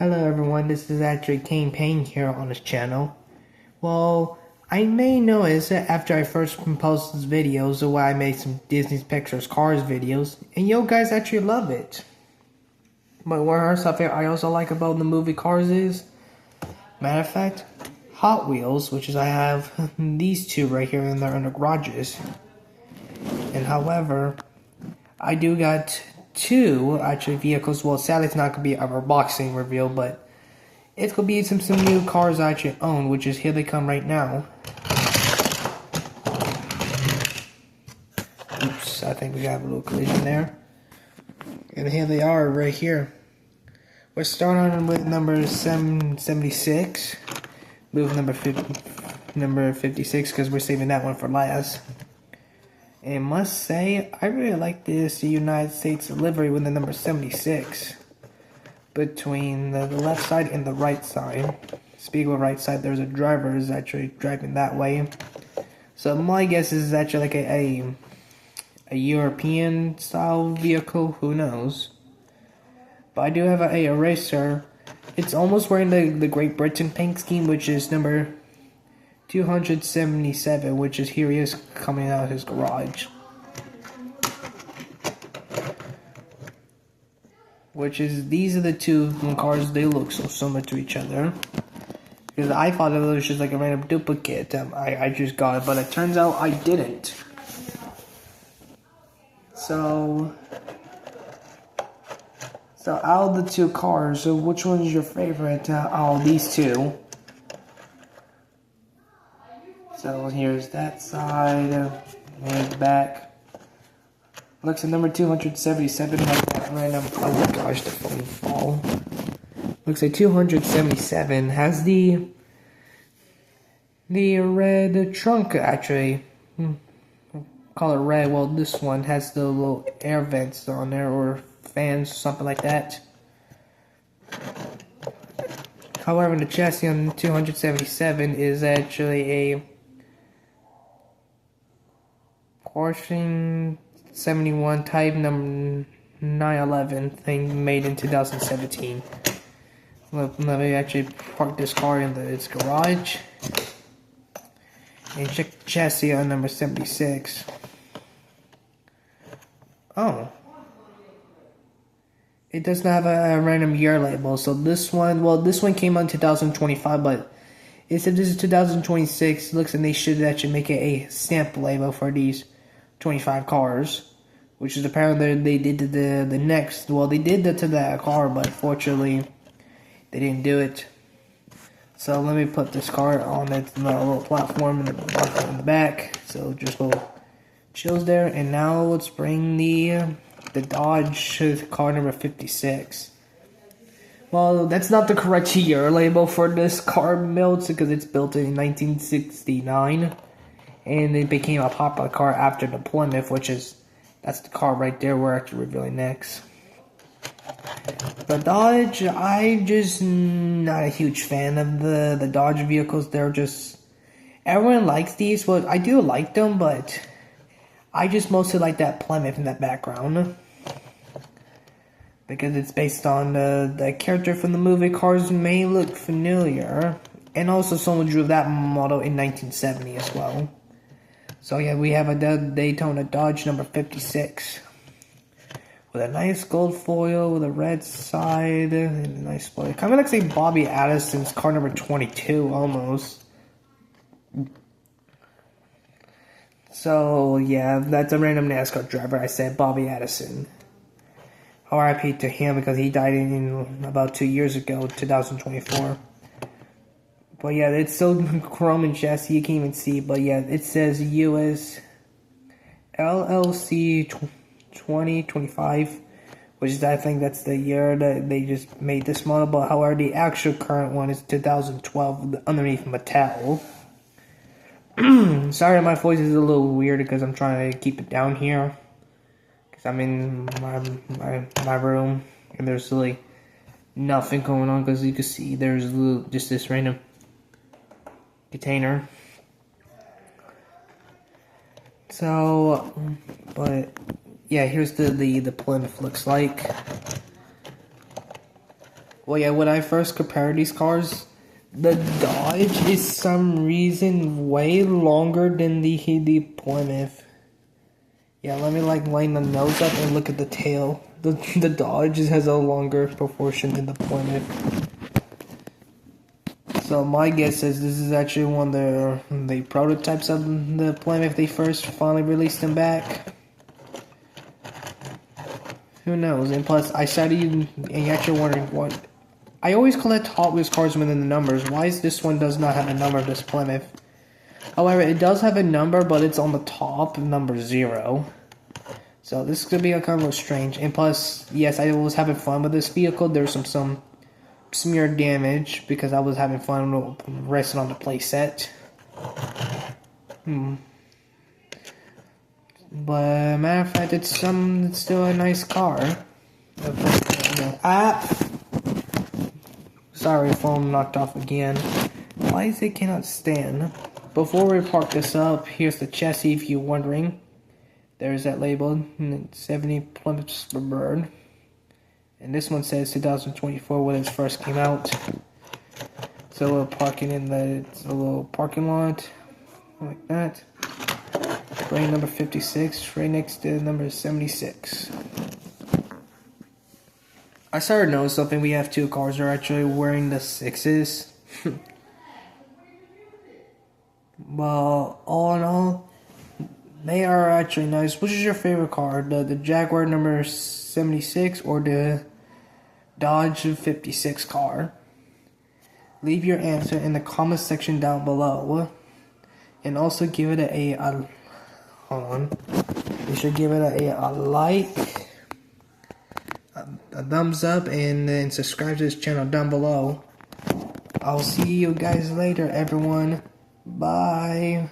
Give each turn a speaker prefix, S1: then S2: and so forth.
S1: Hello everyone, this is actually Kane Payne here on this channel. Well, I may notice that after I first posted these videos, where I made some Disney's Pictures Cars videos, and you guys actually love it. But what are something I also like about the movie Cars is, matter of fact, Hot Wheels, which is I have these two right here and they're in the garages. And however, I do got two actually vehicles. Well, sadly it's not gonna be a unboxing reveal, but it's gonna be some new cars I actually own, which is here they come right now. Oops, I think we got a little collision there. And here they are right here. We're starting with number 776. Move number 56 because we're saving that one for last. And must say, I really like this United States livery with the number 76 between the left side and the right side. Speaking of right side, there's a driver who's actually driving that way. So my guess is actually like a European style vehicle. Who knows? But I do have a racer. It's almost wearing the Great Britain paint scheme, which is number 277, which is here he is coming out of his garage. Which is, these are the two cars, they look so similar to each other. Because I thought it was just like a random duplicate I just got it, but it turns out I didn't. So out of the two cars, so which one is your favorite out of these two? So here's that side, here's the back. Looks at number 277, like that random, oh gosh, the phone fall. Looks like 277 has the red trunk actually. Call it red, well this one has the little air vents on there, or fans, something like that. However, the chassis on 277 is actually a Porsche 71 type number 911 thing made in 2017. Let me actually park this car in its garage and check the chassis on number 76. Oh, it does not have a random year label. So this one, well, this one came out in 2025, but it said this is 2026. Looks like they should actually make it a stamp label for these 25 cars, which is apparently they did to the next. Well, they did that to that car, but unfortunately they didn't do it. So let me put this car on its little platform in the back. So just little chills there, and now let's bring the Dodge car number 56. Well, that's not the correct year label for this car built because it's built in 1969. And it became a popular car after the Plymouth, that's the car right there we're actually revealing next. The Dodge, I'm just not a huge fan of the Dodge vehicles. They're just, everyone likes these. Well, I do like them, but I just mostly like that Plymouth in that background. Because it's based on the character from the movie Cars may look familiar. And also someone drew that model in 1970 as well. So yeah, we have a Daytona Dodge number 56. With a nice gold foil, with a red side, and a nice spoiler. Kind of like say Bobby Addison's car number 22, almost. So yeah, that's a random NASCAR driver. I said Bobby Addison. RIP to him because he died in about 2 years ago, 2024. But yeah, it's so chrome and chassis you can't even see. But yeah, it says US LLC 2025, which is, I think that's the year that they just made this model. But however, the actual current one is 2012 underneath Mattel. Sorry, my voice is a little weird because I'm trying to keep it down here. Because I'm in my room and there's really nothing going on. Because you can see there's just this random container. So, but yeah, here's the Plymouth looks like. Well, yeah, when I first compared these cars, the Dodge is some reason way longer than the Plymouth. Yeah, let me like line the nose up and look at the tail. The Dodge has a longer proportion than the Plymouth. So my guess is this is actually one of the prototypes of the Plymouth they first finally released them back. Who knows? And plus, I started and you're actually wondering what. I always collect Hot Wheels cars within the numbers. Why is this one does not have a number of this Plymouth? However, it does have a number, but it's on the top, number 0. So this could be a kind of strange. And plus, yes, I was having fun with this vehicle. There's some smear damage because I was having fun resting on the playset. But matter of fact, it's still a nice car. Sorry, phone knocked off again. Why is it cannot stand? Before we park this up, here's the chassis if you're wondering. There's that label, 70 Plymouth Bird. And this one says 2024 when it first came out. So we're parking in the little parking lot, like that. Right number 56, right next to number 76. I started noticing something. We have 2 cars that are actually wearing the 6s. Well, all in all, they are actually nice. Which is your favorite car? The Jaguar number 76 or the Dodge 56 car? Leave your answer in the comment section down below. And also give it a hold on. You should give it a like, a thumbs up, and then subscribe to this channel down below. I'll see you guys later, everyone. Bye.